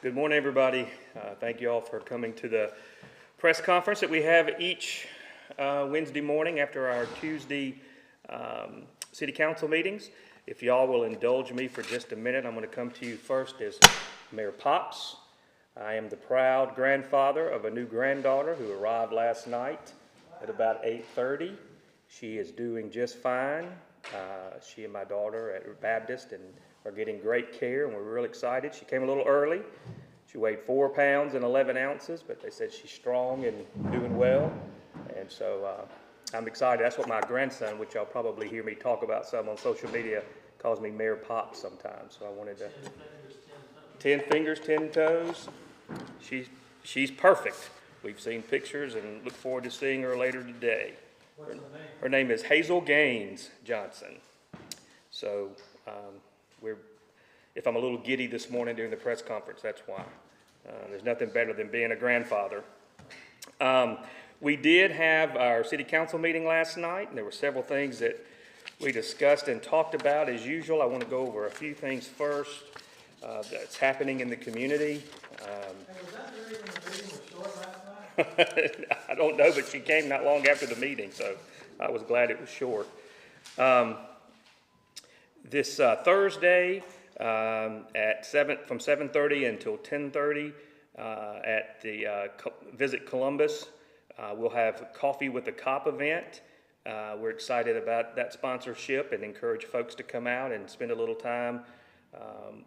Good morning, everybody. Thank you all for coming to the press conference that we have each Wednesday morning after our Tuesday city council meetings. If y'all will indulge me for just a minute, I'm going to come to you first as Mayor Potts. I am the proud grandfather of a new granddaughter who arrived last night at about 8:30. She is doing just fine. She and my daughter at Baptist and are getting great care, and we're real excited. She came a little early. She weighed 4 pounds and 11 ounces, but they said she's strong and doing well, and so I'm excited. That's what my grandson, which y'all probably hear me talk about some on social media, calls me Mayor Pops sometimes. So I wanted to 10 fingers, 10 toes. She's perfect. We've seen pictures and look forward to seeing her later today. What's her name? Her name is Hazel Gaines Johnson. So if I'm a little giddy this morning during the press conference, that's why. There's nothing better than being a grandfather. We did have our city council meeting last night, and there were several things that we discussed and talked about. As usual, I want to go over a few things first that's happening in the community. Hey, was that the reason the meeting was short last night? I don't know, but she came not long after the meeting, so I was glad it was short. This Thursday from 7:30 until 10:30 at the Visit Columbus, we'll have Coffee with a Cop event. We're excited about that sponsorship and encourage folks to come out and spend a little time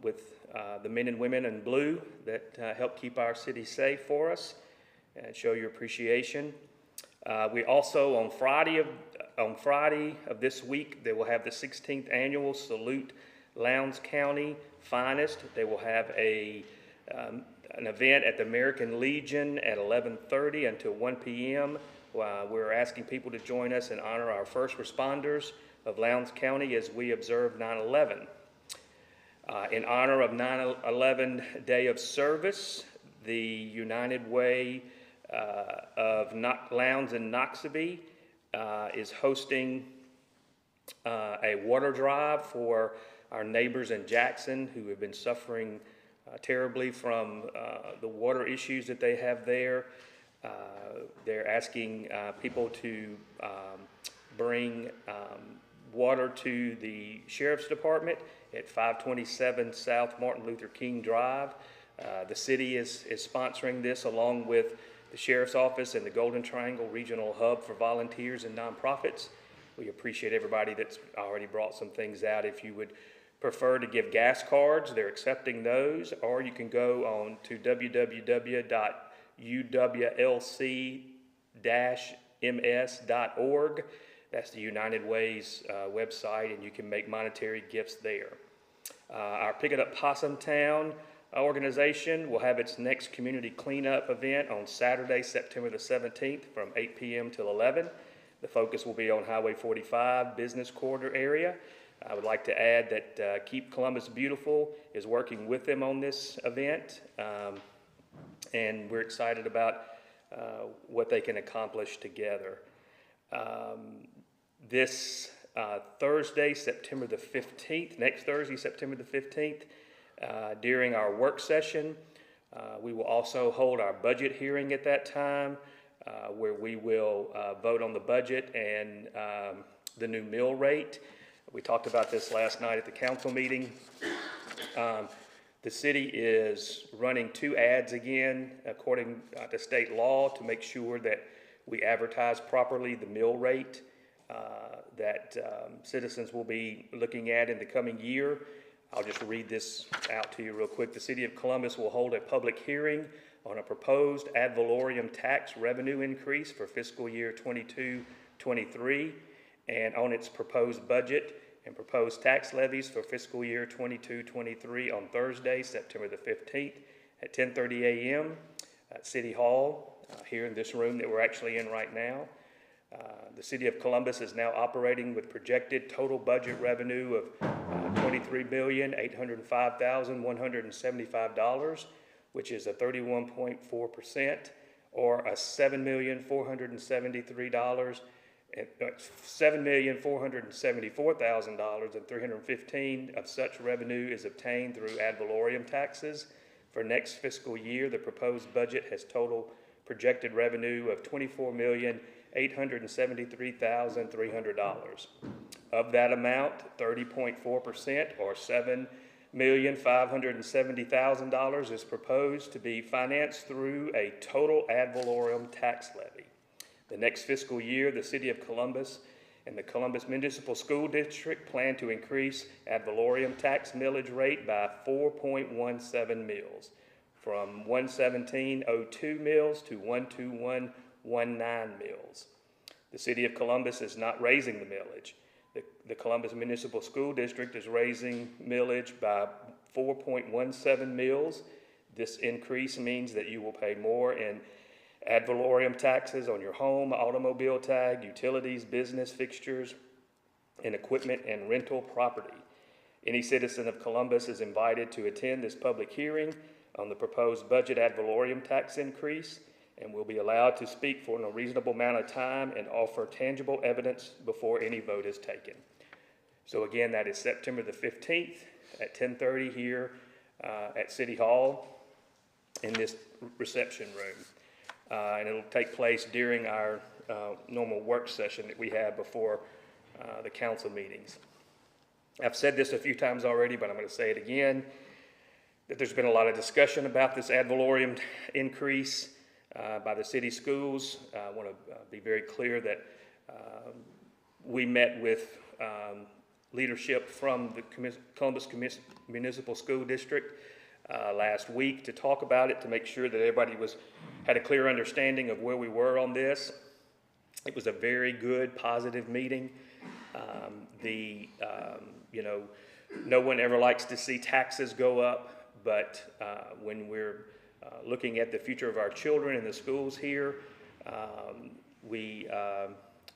with the men and women in blue that help keep our city safe for us and show your appreciation. We also, on Friday of this week, they will have the 16th annual Salute Lowndes County Finest. They will have an event at the American Legion at 11:30 until 1 p.m. We're asking people to join us and honor our first responders of Lowndes County as we observe 9/11. In honor of 9/11 Day of Service, the United Way of Lowndes and Noxubee is hosting a water drive for our neighbors in Jackson who have been suffering terribly from the water issues that they have there. They're asking people to bring water to the Sheriff's Department at 527 South Martin Luther King Drive. The city is sponsoring this along with the Sheriff's Office and the Golden Triangle Regional Hub for volunteers and nonprofits. We appreciate everybody that's already brought some things out. If you would prefer to give gas cards, they're accepting those, or you can go on to www.uwlc-ms.org. That's the United Way's website, and you can make monetary gifts there. Our Pick It Up Possum Town organization will have its next community cleanup event on Saturday, September the 17th from 8 p.m. till 11. The focus will be on Highway 45 Business Corridor area. I would like to add that Keep Columbus Beautiful is working with them on this event, and we're excited about what they can accomplish together. This Thursday, September the 15th, next Thursday, September the 15th, during our work session, we will also hold our budget hearing at that time, where we will vote on the budget and the new mill rate. We talked about this last night at the council meeting. The city is running 2 ads again, according to state law, to make sure that we advertise properly the mill rate that citizens will be looking at in the coming year. I'll just read this out to you real quick. The City of Columbus will hold a public hearing on a proposed ad valorem tax revenue increase for fiscal year 22-23 and on its proposed budget and proposed tax levies for fiscal year 22-23 on Thursday, September the 15th at 10:30 a.m. at City Hall, here in this room that we're actually in right now. The City of Columbus is now operating with projected total budget revenue of $23,805,175, which is a 31.4%, or a $7,474,315 of such revenue is obtained through ad valorem taxes. For next fiscal year, the proposed budget has total projected revenue of $24,873,300. Of that amount, 30.4%, or $7,570,000, is proposed to be financed through a total ad valorem tax levy. The next fiscal year, the City of Columbus and the Columbus Municipal School District plan to increase ad valorem tax millage rate by 4.17 mils, from 117.02 mils to 121.19 mils. The City of Columbus is not raising the millage. The Columbus Municipal School District is raising millage by 4.17 mils. This increase means that you will pay more in ad valorem taxes on your home, automobile tag, utilities, business fixtures, and equipment and rental property. Any citizen of Columbus is invited to attend this public hearing on the proposed budget ad valorem tax increase, and will be allowed to speak for a reasonable amount of time and offer tangible evidence before any vote is taken. So again, that is September the 15th at 10:30 here at City Hall in this reception room. And it'll take place during our normal work session that we have before the council meetings. I've said this a few times already, but I'm going to say it again, that there's been a lot of discussion about this ad valorem increase by the city schools. I want to be very clear that we met with leadership from the Columbus Municipal School District last week to talk about it, to make sure that everybody had a clear understanding of where we were on this. It was a very good, positive meeting. No one ever likes to see taxes go up, but when we're looking at the future of our children in the schools here, we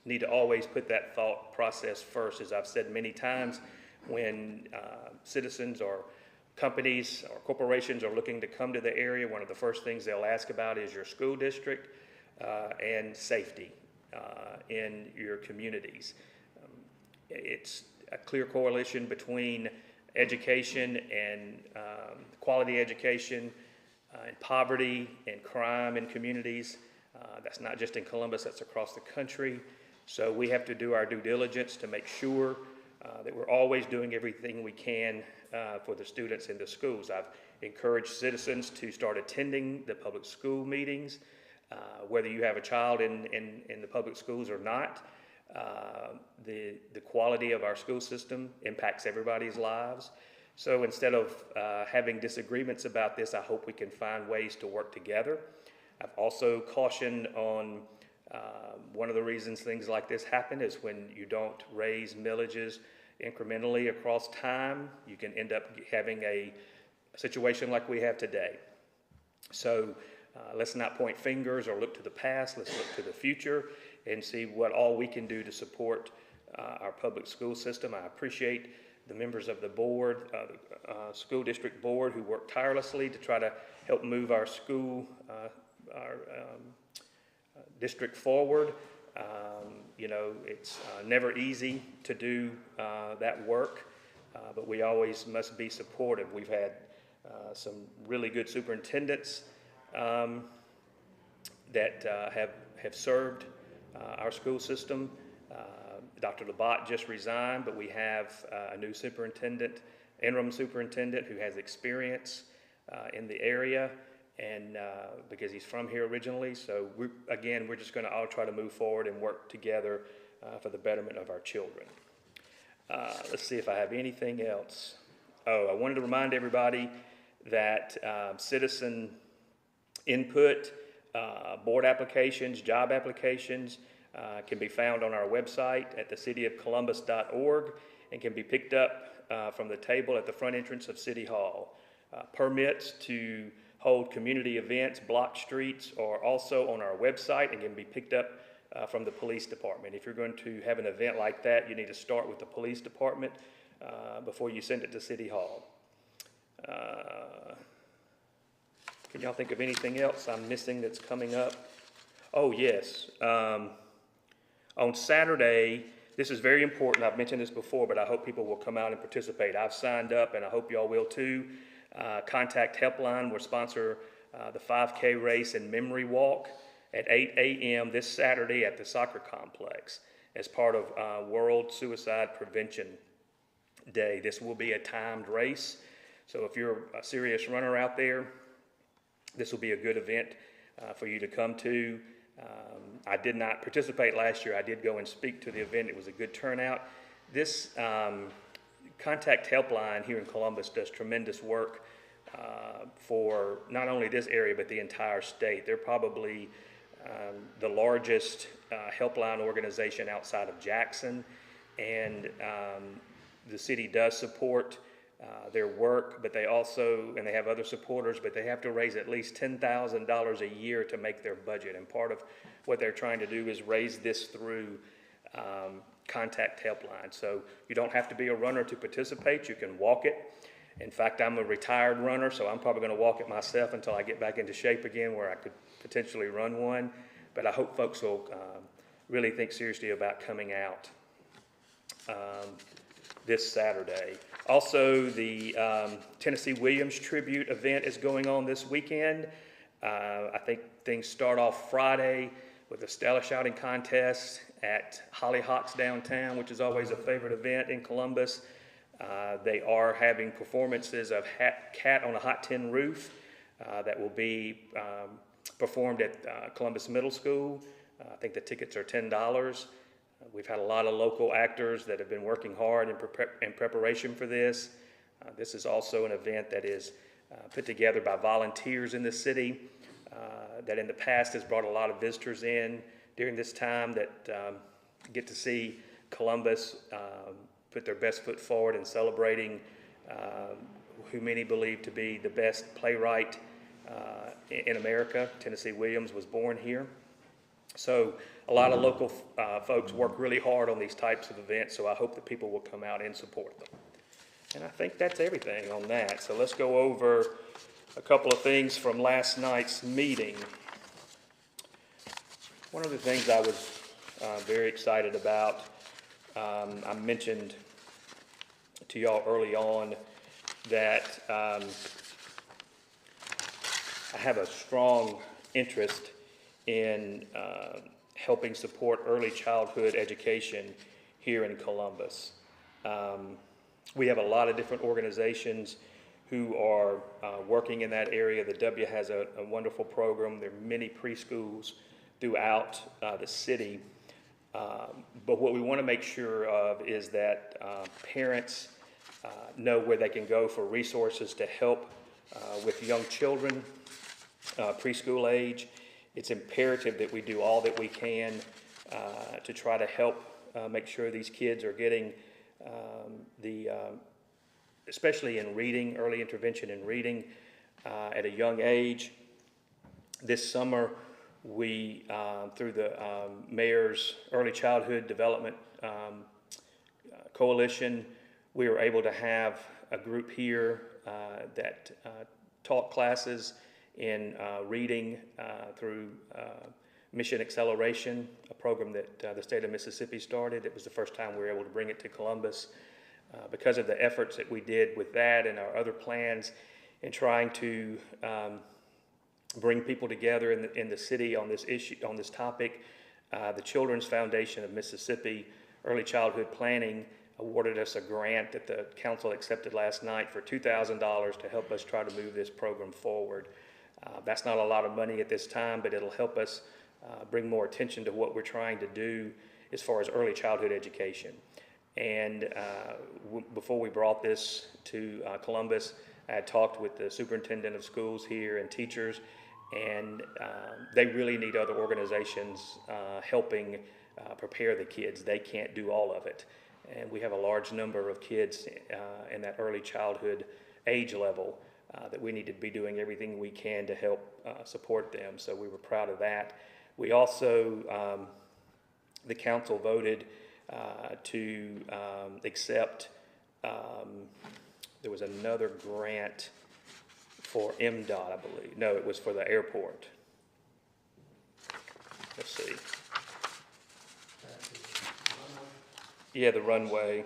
need to always put that thought process first. As I've said many times, when citizens or companies or corporations are looking to come to the area, one of the first things they'll ask about is your school district and safety in your communities. It's a clear correlation between education and quality education and poverty and crime in communities. That's not just in Columbus, that's across the country. So we have to do our due diligence to make sure that we're always doing everything we can for the students in the schools. I've encouraged citizens to start attending the public school meetings, whether you have a child in the public schools or not. The quality of our school system impacts everybody's lives. So instead of having disagreements about this, I hope we can find ways to work together. I've also cautioned on one of the reasons things like this happen is when you don't raise millages incrementally across time, you can end up having a situation like we have today. So let's not point fingers or look to the past, let's look to the future and see what all we can do to support our public school system. I appreciate the members of the board, school district board, who work tirelessly to try to help move our school, district forward. It's never easy to do that work, but we always must be supportive. We've had some really good superintendents that have served our school system. Dr. Labat just resigned, but we have a new superintendent, interim superintendent, who has experience in the area, and because he's from here originally. So we're just going to all try to move forward and work together for the betterment of our children. Let's see if I have anything else. Oh, I wanted to remind everybody that citizen input, board applications, job applications can be found on our website at thecityofcolumbus.org and can be picked up from the table at the front entrance of City Hall. Permits to hold community events, block streets, are also on our website and can be picked up from the police department. If you're going to have an event like that, you need to start with the police department before you send it to City Hall. Can y'all think of anything else I'm missing that's coming up? Oh, yes. On Saturday, this is very important. I've mentioned this before, but I hope people will come out and participate. I've signed up, and I hope y'all will too. Contact Helpline will sponsor the 5K race and memory walk at 8 a.m. this Saturday at the soccer complex as part of World Suicide Prevention Day. This will be a timed race, so if you're a serious runner out there, this will be a good event for you to come to. I did not participate last year. I did go and speak to the event. It was a good turnout. This Contact Helpline here in Columbus does tremendous work for not only this area but the entire state. They're probably the largest helpline organization outside of Jackson, and the city does support their work, but they also, and they have other supporters, but they have to raise at least $10,000 a year to make their budget. And part of what they're trying to do is raise this through Contact Helpline. So you don't have to be a runner to participate. You can walk it. In fact, I'm a retired runner, so I'm probably going to walk it myself until I get back into shape again where I could potentially run one. But I hope folks will really think seriously about coming out this Saturday. Also, the Tennessee Williams Tribute event is going on this weekend. I think things start off Friday with a Stella Shouting Contest at Hollyhocks downtown, which is always a favorite event in Columbus. They are having performances of Cat on a Hot Tin Roof that will be performed at Columbus Middle School. I think the tickets are $10. We've had a lot of local actors that have been working hard in preparation for this. This is also an event that is put together by volunteers in the city that in the past has brought a lot of visitors in during this time that get to see Columbus put their best foot forward in celebrating who many believe to be the best playwright in America. Tennessee Williams was born here. So a lot of local folks work really hard on these types of events, so I hope that people will come out and support them. And I think that's everything on that. So let's go over a couple of things from last night's meeting. One of the things I was very excited about, I mentioned to y'all early on that I have a strong interest in helping support early childhood education here in Columbus. We have a lot of different organizations who are working in that area. The W has a wonderful program. There are many preschools throughout the city. But what we want to make sure of is that parents know where they can go for resources to help with young children, preschool age. It's imperative that we do all that we can to try to help make sure these kids are getting especially in reading, early intervention in reading at a young age. This summer, we, through the Mayor's Early Childhood Development Coalition, we were able to have a group here that taught classes in reading through Mission Acceleration, a program that the state of Mississippi started. It was the first time we were able to bring it to Columbus. Because of the efforts that we did with that and our other plans in trying to bring people together in the city on this issue, on this topic, the Children's Foundation of Mississippi Early Childhood Planning awarded us a grant that the council accepted last night for $2,000 to help us try to move this program forward. That's not a lot of money at this time, but it'll help us bring more attention to what we're trying to do as far as early childhood education. And before we brought this to Columbus, I had talked with the superintendent of schools here and teachers, and they really need other organizations helping prepare the kids. They can't do all of it. And we have a large number of kids in that early childhood age level that we need to be doing everything we can to help support them. So we were proud of that. We also, the council voted to accept, there was another grant for MDOT, I believe. No, it was for the airport. Let's see. Yeah, the runway.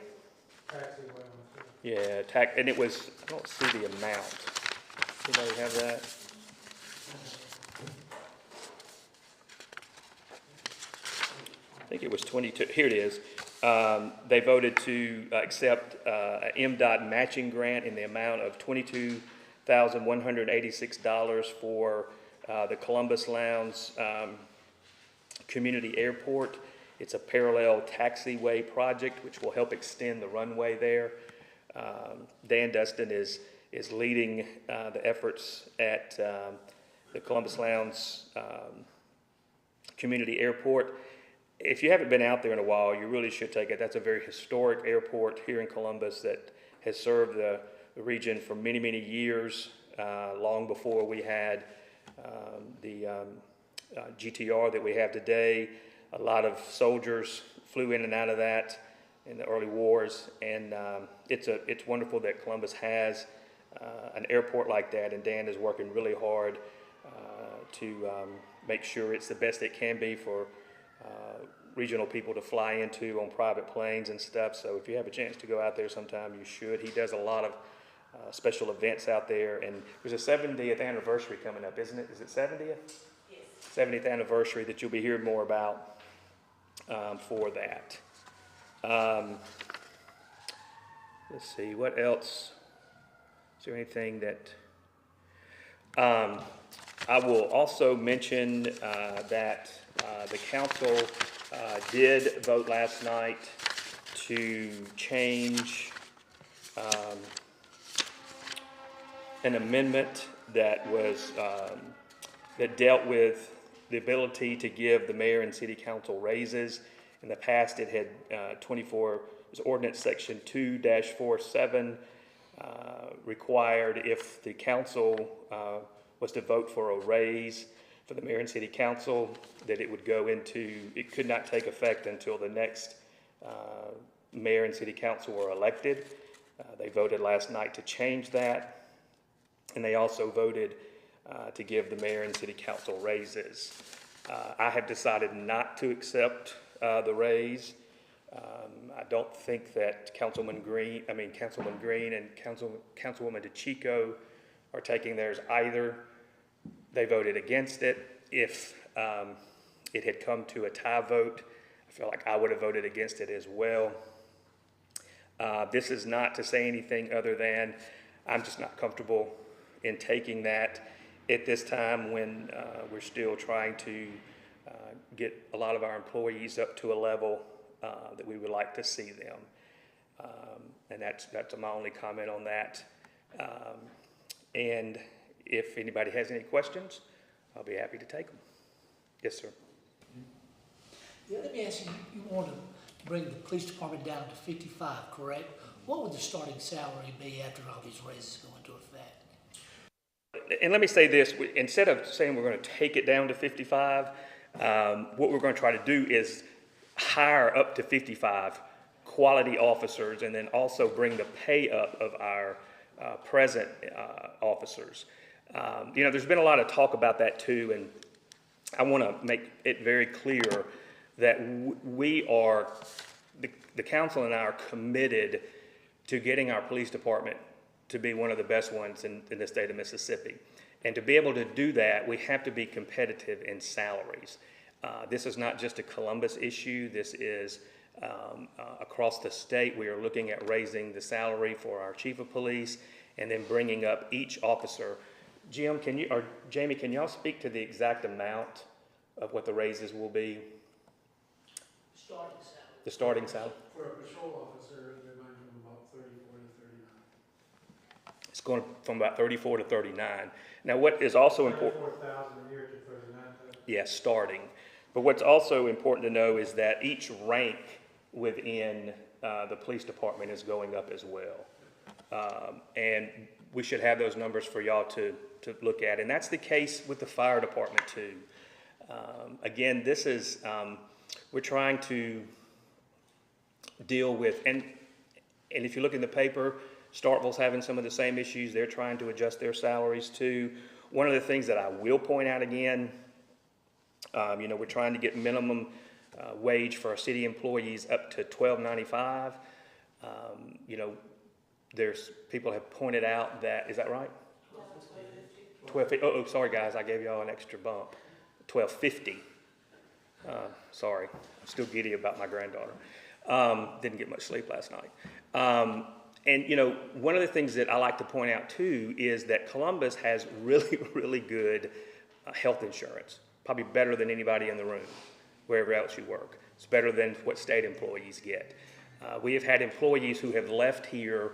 Yeah, and it was, I don't see the amount. Anybody have that? I think it was 22. Here it is. They voted to accept an MDOT matching grant in the amount of $22,186 for the Columbus Lowndes Community Airport. It's a parallel taxiway project which will help extend the runway there. Dan Dustin is leading the efforts at the Columbus Lowndes Community Airport. If you haven't been out there in a while, you really should take it. That's a very historic airport here in Columbus that has served the region for many, many years, long before we had the GTR that we have today. A lot of soldiers flew in and out of that in the early wars, and it's wonderful that Columbus has an airport like that, and Dan is working really hard to make sure it's the best it can be for regional people to fly into on private planes and stuff. So if you have a chance to go out there sometime, you should. He does a lot of special events out there, and there's a 70th anniversary coming up, isn't it? Is it 70th? Yes. 70th anniversary that you'll be hearing more about for that. Let's see, what else? Is there anything that... I will also mention that the council did vote last night to change an amendment that was that dealt with the ability to give the mayor and city council raises. In the past, it had 24, it was ordinance section 2-47 required if the council was to vote for a raise for the mayor and city council, that it would go into, it could not take effect until the next mayor and city council were elected. They voted last night to change that, and they also voted to give the mayor and city council raises. I have decided not to accept the raise. I don't think that Councilman Green and Councilwoman DeChico are taking theirs either. They voted against it. If it had come to a tie vote, I feel like I would have voted against it as well. This is not to say anything other than I'm just not comfortable in taking that at this time when we're still trying to get a lot of our employees up to a level that we would like to see them. And that's my only comment on that. And if anybody has any questions, I'll be happy to take them. Yes, sir. Yeah, let me ask you, you want to bring the police department down to 55, correct? What would the starting salary be after all these raises go into effect? And let me say this, instead of saying we're going to take it down to 55, what we're going to try to do is hire up to 55 quality officers, and then also bring the pay up of our present officers. You know, there's been a lot of talk about that too, and I want to make it very clear that we are, the council and I are committed to getting our police department to be one of the best ones in the state of Mississippi. And to be able to do that, we have to be competitive in salaries. This is not just a Columbus issue. This is across the state. We are looking at raising the salary for our chief of police and then bringing up each officer. Jim, or Jamie, can y'all speak to the exact amount of what the raises will be? Starting salary. The starting salary? For a patrol officer, they're going from about 34 to 39. It's going from about 34 to 39. Now, what is also important? 34,000 a year to 39,000. Yes, starting. But what's also important to know is that each rank within the police department is going up as well. And we should have those numbers for y'all to look at. And that's the case with the fire department too. Again, this is, we're trying to deal with, and if you look in the paper, Starkville's having some of the same issues. They're trying to adjust their salaries too. One of the things that I will point out again, you know, we're trying to get minimum wage for our city employees up to $12.95. You know, there's people have pointed out that, is that right? Oh, sorry, guys, I gave y'all an extra bump. 1250. Sorry, I'm still giddy about my granddaughter. Didn't get much sleep last night. And you know, one of the things that I like to point out too is that Columbus has really, really good health insurance, probably better than anybody in the room, wherever else you work. It's better than what state employees get. We have had employees who have left here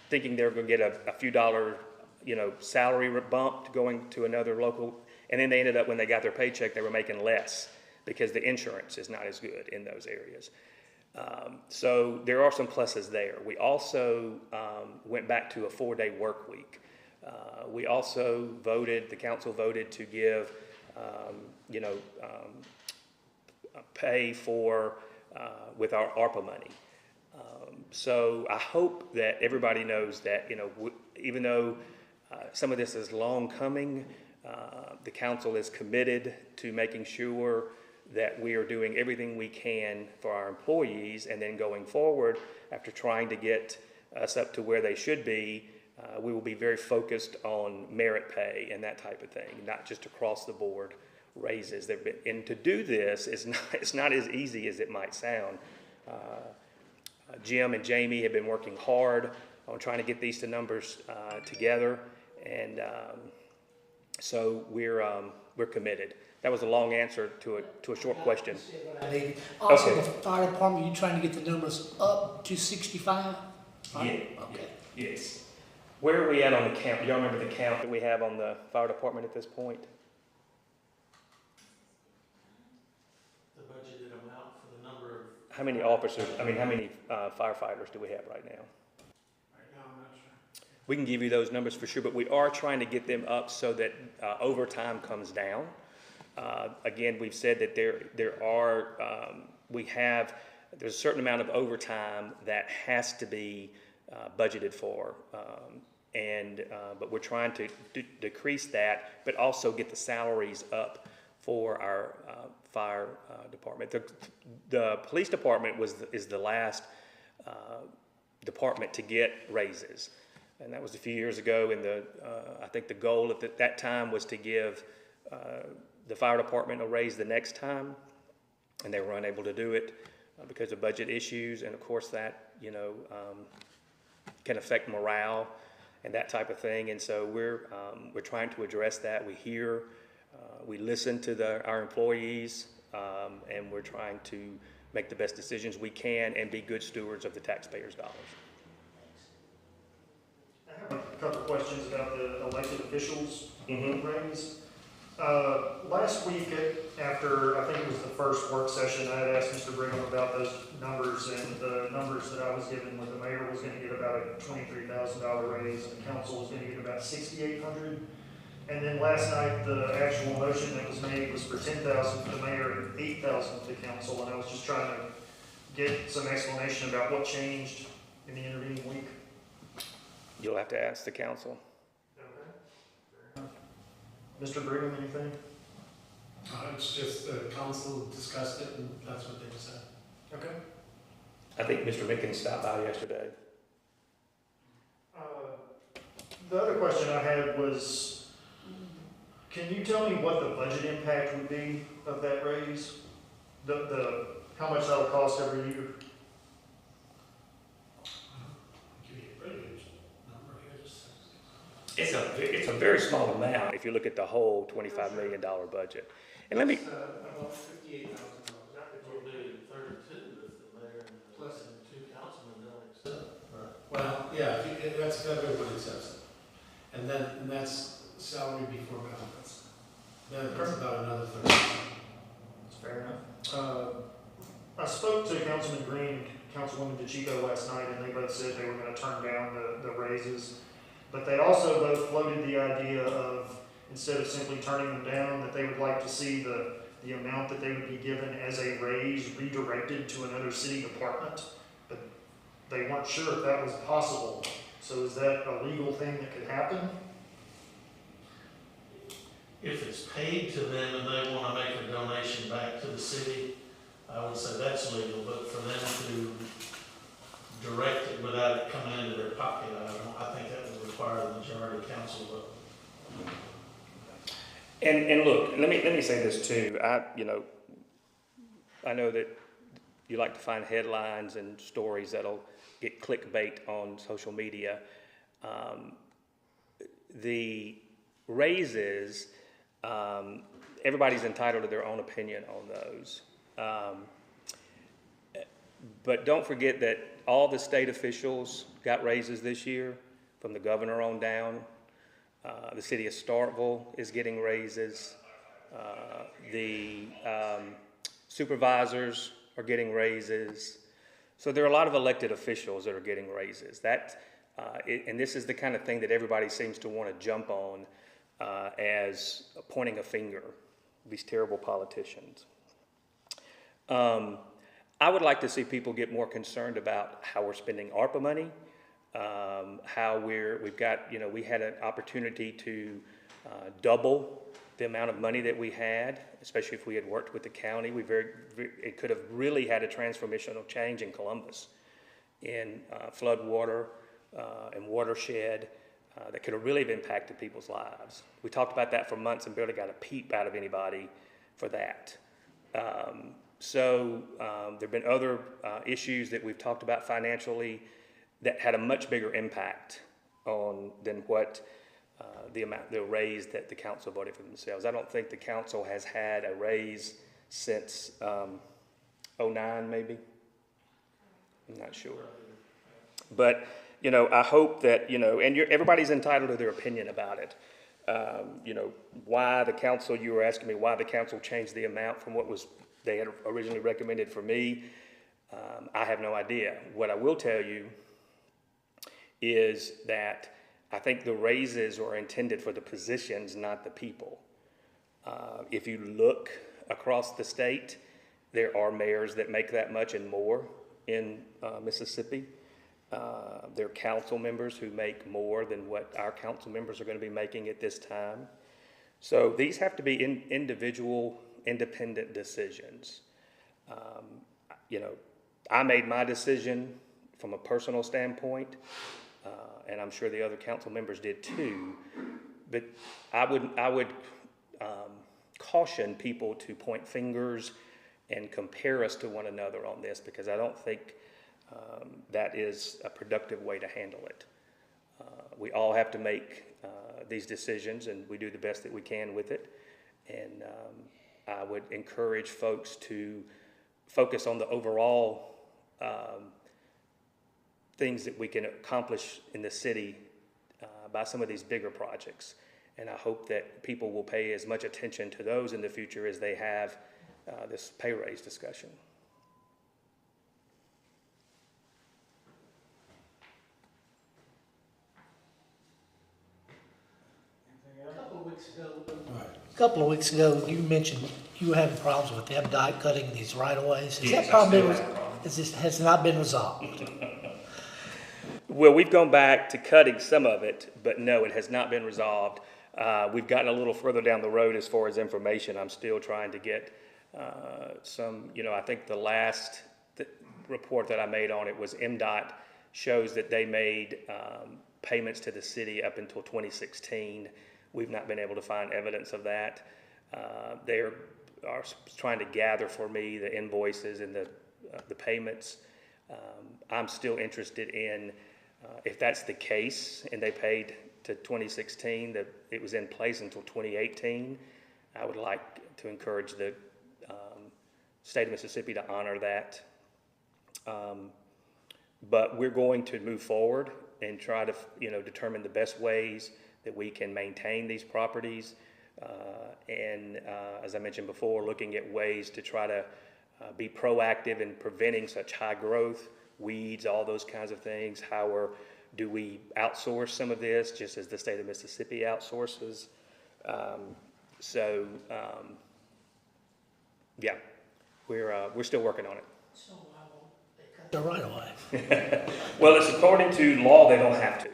thinking they're going to get a few dollar, you know, salary bump going to another local, and then they ended up, when they got their paycheck, they were making less because the insurance is not as good in those areas. So there are some pluses there. We also went back to a 4-day work week. We also the council voted to give, pay for, with our ARPA money. So I hope that everybody knows that, you know, even though some of this is long coming, the council is committed to making sure that we are doing everything we can for our employees, and then going forward, after trying to get us up to where they should be, we will be very focused on merit pay and that type of thing, not just across the board raises. And to do this it's not as easy as it might sound. Jim and Jamie have been working hard on trying to get these two numbers together, and so we're committed. That was a long answer to a short question. Also, Okay. the fire department, you trying to get the numbers up to 65? Yeah, Okay. yes. Where are we at on the count? Do y'all remember the count that we have on the fire department at this point? The budgeted amount for the number of, How many officers, how many firefighters do we have right now? right now, I'm not sure. We can give you those numbers for sure, but we are trying to get them up so that overtime comes down. Again, we've said that there's a certain amount of overtime that has to be budgeted for, but we're trying to decrease that, but also get the salaries up for our fire department. The police department is the last department to get raises, and that was a few years ago. And I think the goal at that time was to give the fire department a raise the next time, and they were unable to do it because of budget issues, and of course that, you know, can affect morale and that type of thing. And so we're trying to address that. We listen to our employees, and we're trying to make the best decisions we can and be good stewards of the taxpayers' dollars. I have a couple of questions about the elected officials raise. Last week, after I think it was the first work session, I had asked Mr. Brigham about those numbers, and the numbers that I was given with the mayor was going to get about a $23,000 raise, and the council was going to get about $6,800. And then last night, the actual motion that was made was for $10,000 for the mayor and $8,000 for the council, and I was just trying to get some explanation about what changed in the intervening week. You'll have to ask the council. Mr. Brigham, anything? It's just the council discussed it, and that's what they decided. Okay. I think Mr. Mickens stopped by yesterday. The other question I had was, can you tell me what the budget impact would be of that raise? How much that would cost every year? Give you a pretty good number here, just. It's a very small amount if you look at the whole $25 million budget. And let me, About $58,000. We'll do 32 if the mayor and plus and 2 councilmen don't accept. Well, yeah, that's if everyone accepts it. And that's salary before benefits. Then it's about another 30. That's fair enough. I spoke to Councilman Green and Councilwoman DeChico last night, and they both said they were going to turn down the raises. But they also both floated the idea of, instead of simply turning them down, that they would like to see the amount that they would be given as a raise redirected to another city department. But they weren't sure if that was possible. So is that a legal thing that could happen? If it's paid to them and they want to make a donation back to the city, I would say that's legal, but for them to direct it without it coming into their pocket, I think that would require the majority council vote. And look, let me say this too. I know that you like to find headlines and stories that'll get clickbait on social media. The raises, everybody's entitled to their own opinion on those. But don't forget that all the state officials got raises this year, from the governor on down. The city of Starkville is getting raises. The supervisors are getting raises. So there are a lot of elected officials that are getting raises. And this is the kind of thing that everybody seems to want to jump on as pointing a finger, these terrible politicians. I would like to see people get more concerned about how we're spending ARPA money, how we had an opportunity to double the amount of money that we had, especially if we had worked with the county. It could have really had a transformational change in Columbus, in flood water and watershed, that could have really impacted people's lives. We talked about that for months and barely got a peep out of anybody for that. So there have been other issues that we've talked about financially that had a much bigger impact than what the raise that the council voted for themselves. I don't think the council has had a raise since '09, maybe. I'm not sure. But I hope that and everybody's entitled to their opinion about it. Why the council? You were asking me why the council changed the amount from what they had originally recommended for me. I have no idea. What I will tell you is that I think the raises are intended for the positions, not the people. If you look across the state, there are mayors that make that much and more in Mississippi. There are council members who make more than what our council members are going to be making at this time. So these have to be individual, independent decisions. I made my decision from a personal standpoint, and I'm sure the other council members did too. But I would caution people to point fingers and compare us to one another on this, because I don't think that is a productive way to handle it. We all have to make these decisions, and we do the best that we can with it. And I would encourage folks to focus on the overall things that we can accomplish in the city by some of these bigger projects. And I hope that people will pay as much attention to those in the future as they have this pay raise discussion. A couple of weeks ago, you mentioned you were having problems with them cutting these right-of-ways. Has Yes, that problem I still have a problem. has not been resolved? Well, we've gone back to cutting some of it, but no, it has not been resolved. We've gotten a little further down the road as far as information. I'm still trying to get some, I think the last report that I made on it was MDOT shows that they made payments to the city up until 2016. We've not been able to find evidence of that. They are trying to gather for me the invoices and the payments. I'm still interested in, if that's the case and they paid to 2016, that it was in place until 2018, I would like to encourage the state of Mississippi to honor that. But we're going to move forward and try to determine the best ways that we can maintain these properties. As I mentioned before, looking at ways to try to be proactive in preventing such high growth, weeds, all those kinds of things. Do we outsource some of this, just as the state of Mississippi outsources? Yeah, we're still working on it. So why won't they cut the right-of-way? Well, it's according to law, they don't have to.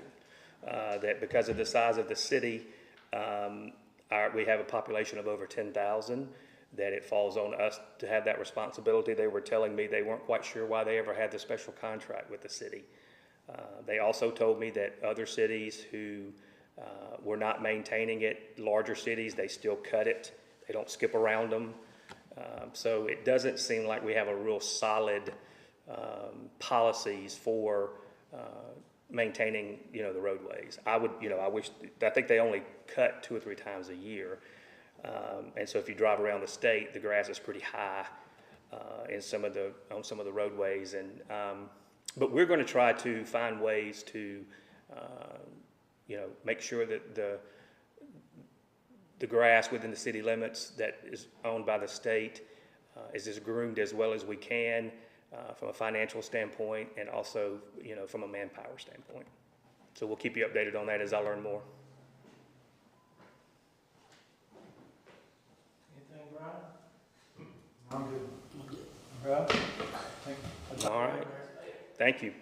That because of the size of the city, we have a population of over 10,000, that it falls on us to have that responsibility. They were telling me they weren't quite sure why they ever had the special contract with the city. They also told me that other cities who We're not maintaining it. Larger cities, they still cut it. They don't skip around them. So it doesn't seem like we have a real solid policies for maintaining, the roadways. I think they only cut 2 or 3 times a year. And so if you drive around the state, the grass is pretty high on some of the roadways. But we're going to try to find ways to, make sure that the grass within the city limits that is owned by the state is as groomed as well as we can from a financial standpoint and also, from a manpower standpoint. So we'll keep you updated on that as I learn more. Anything, Brian? I'm good. Brian? Thank you. All right. Thank you.